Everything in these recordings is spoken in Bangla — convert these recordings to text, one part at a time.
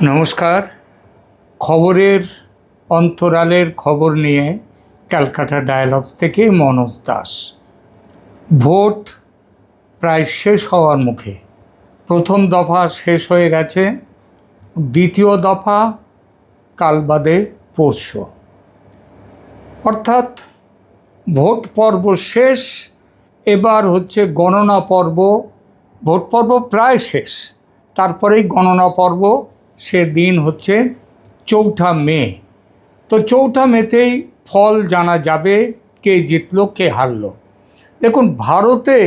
নমস্কার। খবরের অন্তরালের খবর নিয়ে ক্যালকাটা ডায়ালগস থেকে মনোজ দাস। ভোট প্রায় শেষ হওয়ার মুখে। প্রথম দফা শেষ হয়ে গেছে, দ্বিতীয় দফা কাল বাদে পরশু, অর্থাৎ ভোট পর্ব শেষ। এবার হচ্ছে গণনা পর্ব। ভোট পর্ব প্রায় শেষ, তারপরেই গণনা পর্ব। সেদিন হচ্ছে 4 মে। তো 4 মেতেই ফল জানা যাবে, কে জিতলো কে হারলো। দেখুন, ভারতে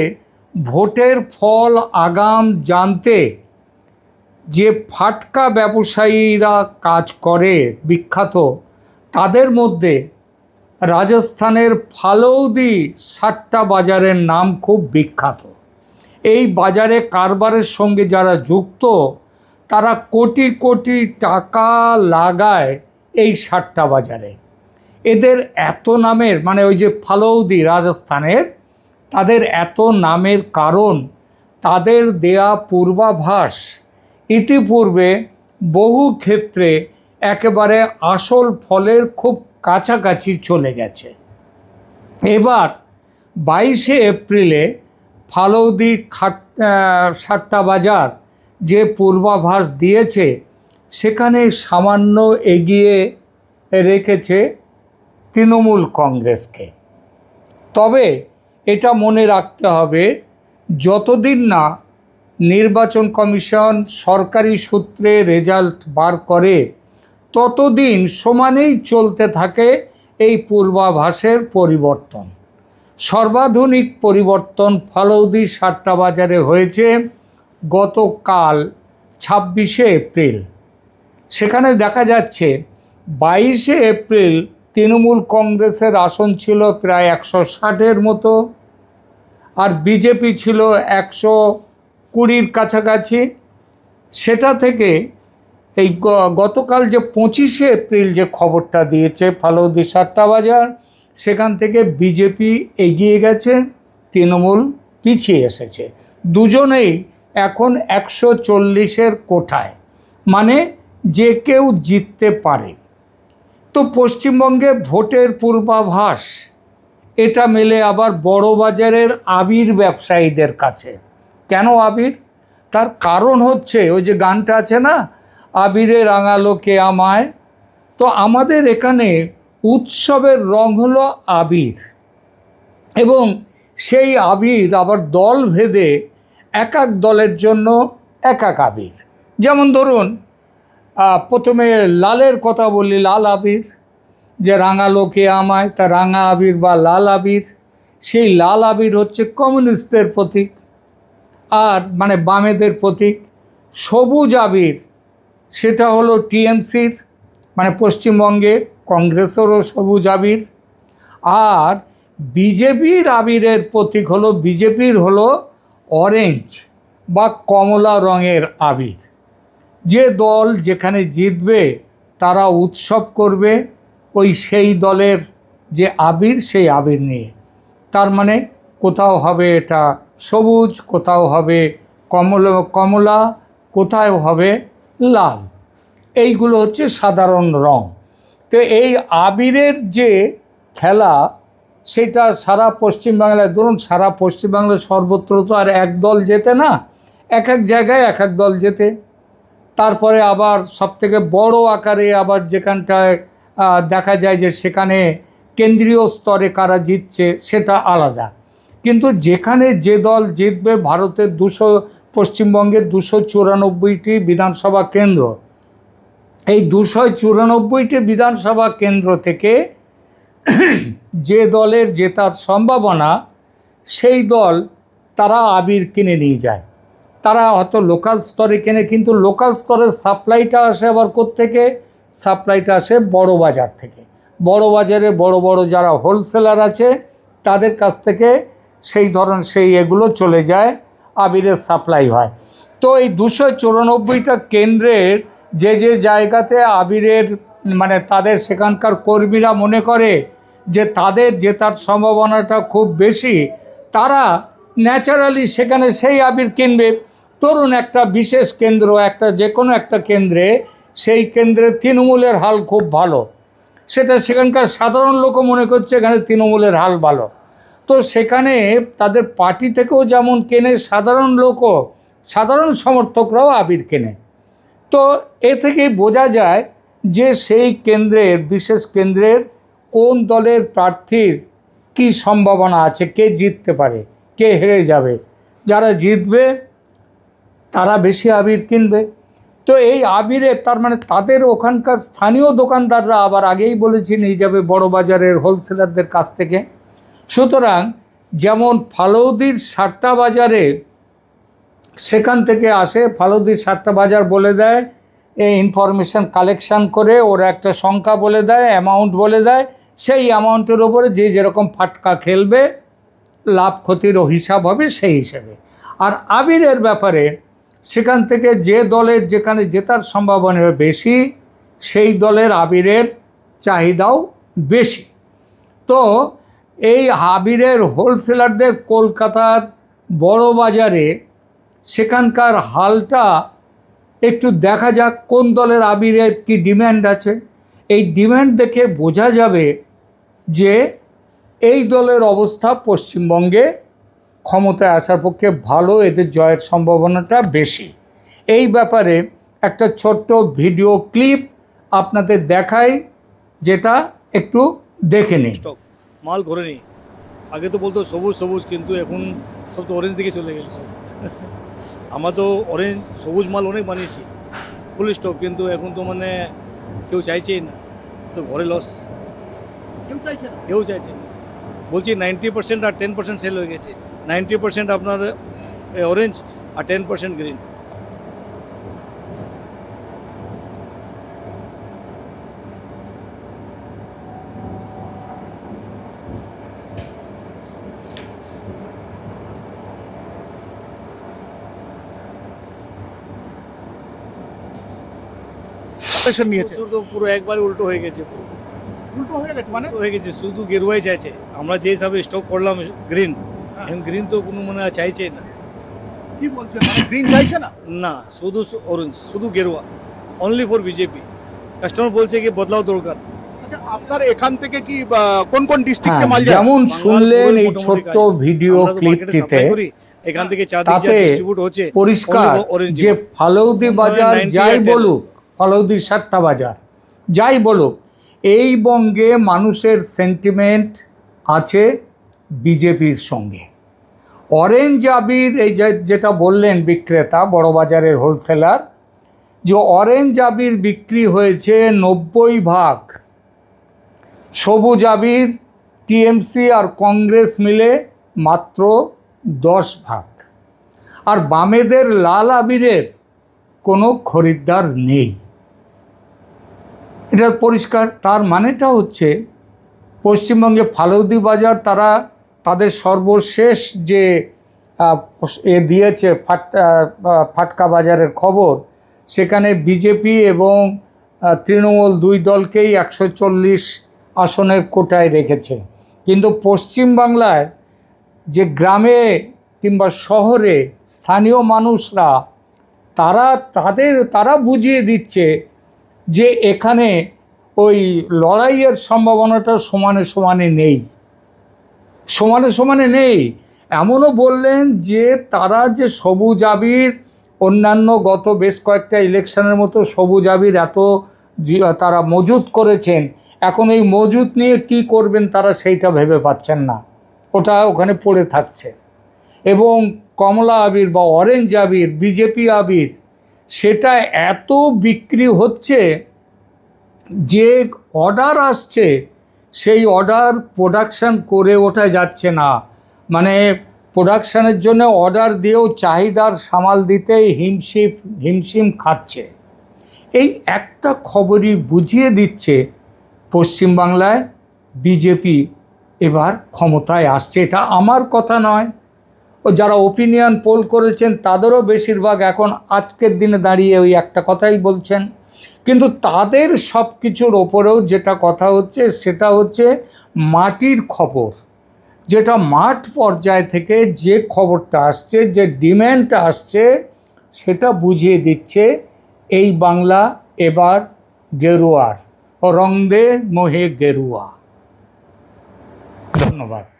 ভোটের ফল আগাম জানতে যে ফাটকা ব্যবসায়ীরা কাজ করে বিখ্যাত, তাদের মধ্যে রাজস্থানের ফালৌদি সাট্টা বাজারের নাম খুব বিখ্যাত। এই বাজারে কারবারের সঙ্গে যারা যুক্ত, তারা কোটি কোটি টাকা লাগায় এই সাট্টা বাজারে। এদের এত নামের, মানে ওই যে ফালৌদি রাজস্থানের, তাদের এত নামের কারণ তাদের দেয়া পূর্বাভাস ইতিপূর্বে বহু ক্ষেত্রে একেবারে আসল ফলের খুব কাছাকাছি চলে গেছে। এবার 22শে এপ্রিলে ফালৌদি সাট্টা বাজার যে পূর্বাভাস দিয়েছে, সেখানে সামান্য এগিয়ে রেখেছে তৃণমূল কংগ্রেসকে। তবে এটা মনে রাখতে হবে, যতদিন না নির্বাচন কমিশন সরকারি সূত্রে রেজাল্ট বার করে, ততদিন সমানেই চলতে থাকে এই পূর্বাভাসের পরিবর্তন। সর্বাধুনিক পরিবর্তন ফালৌদি সাট্টা বাজারে হয়েছে গতকাল 26শে এপ্রিল। সেখানে দেখা যাচ্ছে 22শে এপ্রিল তৃণমূল কংগ্রেসের আসন ছিল প্রায় 160-এর মতো, আর বিজেপি ছিল 120-র কাছাকাছি। সেটা থেকে এই গতকাল যে 25শে এপ্রিল যে খবরটা দিয়েছে ফালৌদি সাট্টা বাজার, সেখান থেকে বিজেপি এগিয়ে গেছে, তৃণমূল পিছিয়ে এসেছে। দুজনেই এখন 140-এর কোঠায়, মানে যে কেউ জিততে পারে। তো পশ্চিমবঙ্গে ভোটের পূর্বাভাস এটা মেলে আবার বড়বাজারের আবির ব্যবসায়ীদের কাছে। কেন আবির? তার কারণ হচ্ছে ওই যে গানটা আছে না, আবিরে রাঙালো কে আমায়। তো আমাদের এখানে উৎসবের রং হলো আবির, এবং সেই আবির আবার দল ভেদে এক এক দলের জন্য এক এক আবির। যেমন ধরুন, প্রথমে লালের কথা বলি, লাল আবির, যে রাঙালো কে আমায়, তা রাঙা আবির বা লাল আবির। সেই লাল আবির হচ্ছে কমিউনিস্টদের প্রতীক, আর মানে বামেদের প্রতীক। সবুজ আবির সেটা হলো টিএমসির, মানে পশ্চিমবঙ্গে কংগ্রেসেরও সবুজ আবির। আর বিজেপির আবিরের প্রতীক হলো, বিজেপির হলো অরেঞ্জ বা কমলা রঙের আবির। যে দল যেখানে জিতবে তারা উৎসব করবে ওই সেই দলের যে আবির, সেই আবির নিয়ে। তার মানে কোথাও হবে এটা সবুজ, কোথাও হবে কমলা, কোথাও হবে লাল। এইগুলো হচ্ছে সাধারণ রং। তো এই আবিরের যে খেলা, সেটা সারা পশ্চিমবাংলায়, ধরুন সারা পশ্চিমবাংলায় সর্বত্র তো আর এক দল জেতে না, এক এক জায়গায় এক এক দল জেতে। তারপরে আবার সবথেকে বড় আকারে আবার যেখানটায় দেখা যায় যে সেখানে কেন্দ্রীয় স্তরে কারা জিতছে সেটা আলাদা। কিন্তু যেখানে যে দল জিতবে, ভারতের পশ্চিমবঙ্গের 294টি বিধানসভা কেন্দ্র, এই 294টি বিধানসভা কেন্দ্র থেকে যে দলের জেতার সম্ভাবনা, সেই দল তারা আবির কিনে নিয়ে যায়। তারা হয়তো লোকাল স্তরে কেনে, কিন্তু লোকাল স্তরের সাপ্লাইটা আসে আবার কোত্থেকে? সাপ্লাইটা আসে বড় বাজার থেকে। বড় বাজারে বড় বড় যারা হোলসেলার আছে, তাদের কাছ থেকে সেই এগুলো চলে যায়, আবিরের সাপ্লাই হয়। তো এই 294টা কেন্দ্রের যে যে জায়গাতে আবিরের, মানে তাদের সেখানকার কর্মীরা মনে করে যে তাদের জেতার সম্ভাবনাটা খুব বেশি, তারা ন্যাচারালি সেখানে সেই আবির কিনবে। ধরুন একটা বিশেষ কেন্দ্র, একটা যে কোনো একটা কেন্দ্রে সেই কেন্দ্রে তৃণমূলের হাল খুব ভালো, সেটা সেখানকার সাধারণ লোকও মনে করছে এখানে তৃণমূলের হাল ভালো। তো সেখানে তাদের পার্টি থেকেও যেমন কেনে সাধারণ লোকও, সাধারণ সমর্থকরাও আবির কেনে। তো এ থেকেই বোঝা যায় যে সেই কেন্দ্রের, বিশেষ কেন্দ্রের কোন দলের প্রার্থীর কী সম্ভাবনা আছে, কে জিততে পারে, কে হেরে যাবে। যারা জিতবে তারা বেশি আবির কিনবে। তো এই আবিরে তার মানে তাদের ওখানকার স্থানীয় দোকানদাররা আবার আগেই বলেছি নিয়ে যাবে বড় বাজারের হোলসেলারদের কাছ থেকে। সুতরাং যেমন ফালৌদির সাতটা বাজারে সেখান থেকে আসে, ফালৌদির সাতটা বাজার বলে দেয়, এই ইনফরমেশান কালেকশান করে ওরা একটা সংখ্যা বলে দেয়, অ্যামাউন্ট বলে দেয়, সেই অ্যামাউন্টের ওপরে যে যেরকম ফাটকা খেলবে লাভ ক্ষতিরও হিসাব হবে সেই হিসেবে। আর আবিরের ব্যাপারে সেখান থেকে যে দলের যেখানে জেতার সম্ভাবনা বেশি সেই দলের আবিরের চাহিদাও বেশি। তো এই আবিরের হোলসেলারদের কলকাতার বড় বাজারে সেখানকার হালটা একটু দেখা যাক, কোন দলের আবিরের কি ডিম্যান্ড আছে। এই ডিম্যান্ড দেখে বোঝা যাবে যে এই দলের অবস্থা পশ্চিমবঙ্গে ক্ষমতায় আসার পক্ষে ভালো, এদের জয়ের সম্ভাবনাটা বেশি। এই ব্যাপারে একটা ছোট্ট ভিডিও ক্লিপ আপনাদের দেখাই, যেটা একটু দেখে নিন। মাল ঘরে নেই, আগে তো বলতো সবুজ সবুজ, কিন্তু এখন সব তো অরেঞ্জ দিকে চলে গেল সব। আমরা তো অরেঞ্জ সবুজ মাল অনেক বানিয়েছি ফুল স্টক, কিন্তু এখন তো মানে কেউ চাইছেই না, তো ঘরে লস, কেউ চাইছে না। বলছি 90% আর 10% সেল হয়ে গেছে। 90% আপনার অরেঞ্জ আর 10% গ্রিন। নিয়েছে তো পুরো একবারে উল্টো হয়ে গেছে, উল্টো হয়ে গেছে মানে উল্টো হয়ে গেছে, শুধু গেরুয়াই চাইছে। আমরা যে হিসাবে স্টক করলাম গ্রিন, এখন গ্রিন তো কোনো মানে চাইছে না। কি বলছেন, মানে গ্রিন চাইছে না? না, শুধু অরেঞ্জ, শুধু গেরুয়া, অনলি ফর বিজেপি। কাস্টমার বলছে কি বদলাও দরকার। আচ্ছা, আপনার এখান থেকে কি কোন কোন ডিস্ট্রিক্টে মাল যায়? যেমন শুনলেন এই ছোট্ট ভিডিও ক্লিপটিতে, এখান থেকে তাতে পরিষ্কার যে ফালৌদি বাজার যাই বলুক, ফালৌদি সাতটা বাজার যাই বলুক, এই বঙ্গে মানুষের সেন্টিমেন্ট আছে বিজেপির সঙ্গে। অরেঞ্জ আবির এই যেটা বললেন বিক্রেতা, বড় বাজারের হোলসেলার, যে অরেঞ্জ আবির বিক্রি হয়েছে 90%, সবুজ আবির টিএমসি আর কংগ্রেস মিলে মাত্র 10%, আর বামেদের লাল আবিরের কোনো খরিদ্দার নেই। এটা পরিষ্কার। তার মানেটা হচ্ছে পশ্চিমবঙ্গে ফালৌদি বাজার তারা তাদের সর্বশেষ যে দিয়েছে ফাটকা বাজারের খবর, সেখানে বিজেপি এবং তৃণমূল দুই দলকেই 140 আসনের কোটায় রেখেছে। কিন্তু পশ্চিমবাংলায় যে গ্রামে কিংবা শহরে স্থানীয় মানুষরা তারা বুঝিয়ে দিচ্ছে যে এখানে ওই লড়াইয়ের সম্ভাবনাটা সমানে সমানে নেই। এমনও বললেন যে তারা যে সবুজ আবির অন্যান্য গত বেশ কয়েকটা ইলেকশনের মতো সবুজ আবির এত তারা মজুত করেছেন, এখন এই মজুত নিয়ে কি করবেন তারা সেইটা ভেবে পাচ্ছেন না, ওটা ওখানে পড়ে থাকছে। এবং কমলা আবির বা অরেঞ্জ আবির, বিজেপি আবির, সেটা এত বিক্রি হচ্ছে যে অর্ডার আসছে সেই অর্ডার প্রোডাকশান করে ওঠা যাচ্ছে না। মানে প্রোডাকশানের জন্য অর্ডার দিয়েও চাহিদার সামাল দিতেই হিমশিম খাচ্ছে। এই একটা খবরই বুঝিয়ে দিচ্ছে পশ্চিমবাংলায় বিজেপি এবার ক্ষমতায় আসছে। এটা আমার কথা নয়, ও যারা ওপিনিয়ন পোল করেছেন তাদেরও বেশিরভাগ এখন আজকের দিনে দাঁড়িয়ে ওই একটা কথাই বলছেন। কিন্তু তাদের সব কিছুর ওপরেও যেটা কথা হচ্ছে সেটা হচ্ছে মাটির খবর, যেটা মাঠ পর্যায় থেকে যে খবরটা আসছে, যে ডিম্যান্ডটা আসছে, সেটা বুঝিয়ে দিচ্ছে এই বাংলা এবার গেরুয়ার, ও রং দে মোহে গেরুয়া। ধন্যবাদ।